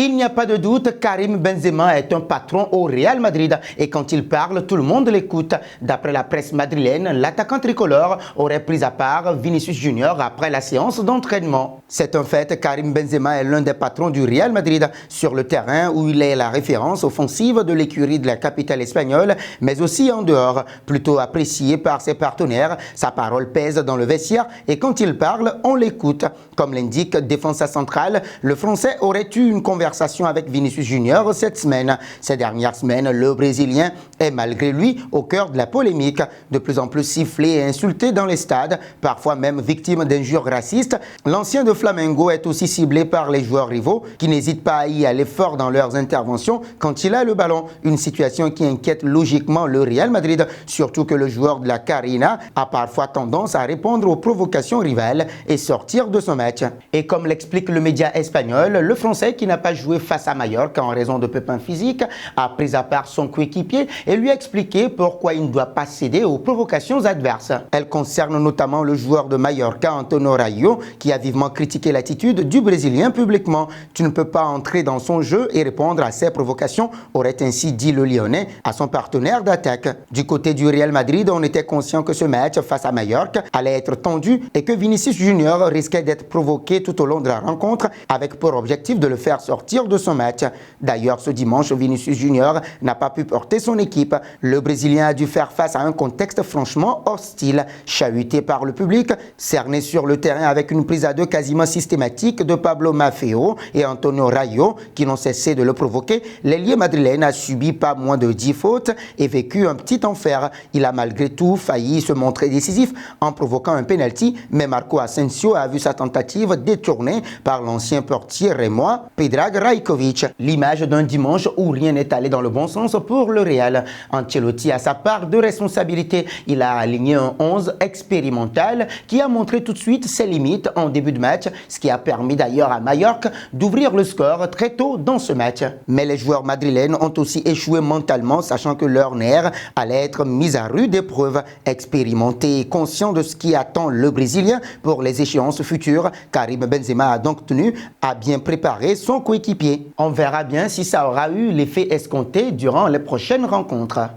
Il n'y a pas de doute, Karim Benzema est un patron au Real Madrid et quand il parle, tout le monde l'écoute. D'après la presse madrilène, l'attaquant tricolore aurait pris à part Vinicius Junior après la séance d'entraînement. C'est un fait, Karim Benzema est l'un des patrons du Real Madrid sur le terrain où il est la référence offensive de l'écurie de la capitale espagnole, mais aussi en dehors. Plutôt apprécié par ses partenaires, sa parole pèse dans le vestiaire et quand il parle, on l'écoute. Comme l'indique Défensa Centrale, le Français aurait eu une conversation avec Vinicius Junior cette semaine. Ces dernières semaines, le Brésilien est malgré lui au cœur de la polémique, de plus en plus sifflé et insulté dans les stades, parfois même victime d'injures racistes. L'ancien de Flamengo est aussi ciblé par les joueurs rivaux qui n'hésitent pas à y aller fort dans leurs interventions quand il a le ballon. Une situation qui inquiète logiquement le Real Madrid, surtout que le joueur de la Carina a parfois tendance à répondre aux provocations rivales et sortir de son match. Et comme l'explique le média espagnol, le Français qui n'a pas joué face à Mallorca en raison de pépins physiques a pris à part son coéquipier et lui a expliqué pourquoi il ne doit pas céder aux provocations adverses. Elle concerne notamment le joueur de Mallorca, Antonio Rayo, qui a vivement critiqué l'attitude du Brésilien publiquement. Tu ne peux pas entrer dans son jeu et répondre à ses provocations, aurait ainsi dit le Lyonnais à son partenaire d'attaque. Du côté du Real Madrid, on était conscient que ce match face à Mallorca allait être tendu et que Vinicius Junior risquait d'être provoqué tout au long de la rencontre avec pour objectif de le faire sortir de son match. D'ailleurs, ce dimanche, Vinicius Junior n'a pas pu porter son équipe. Le Brésilien a dû faire face à un contexte franchement hostile, chahuté par le public, cerné sur le terrain avec une prise à deux quasiment systématique de Pablo Maffeo et Antonio Rayo qui n'ont cessé de le provoquer. L'ailier madrilène a subi pas moins de 10 fautes et vécu un petit enfer. Il a malgré tout failli se montrer décisif en provoquant un penalty, mais Marco Asensio a vu sa tentative détournée par l'ancien portier rémois Predrag Rajkovic. L'image d'un dimanche où rien n'est allé dans le bon sens pour le Real. Ancelotti a sa part de responsabilité. Il a aligné un 11 expérimental qui a montré tout de suite ses limites en début de match, ce qui a permis d'ailleurs à Mallorca d'ouvrir le score très tôt dans ce match. Mais les joueurs madrilènes ont aussi échoué mentalement, sachant que leur nerf allait être mis à rude épreuve. Expérimenté et conscient de ce qui attend le Brésilien pour les échéances futures, Karim Benzema a donc tenu à bien préparer son coéquipier. On verra bien si ça aura eu l'effet escompté durant les prochaines rencontres.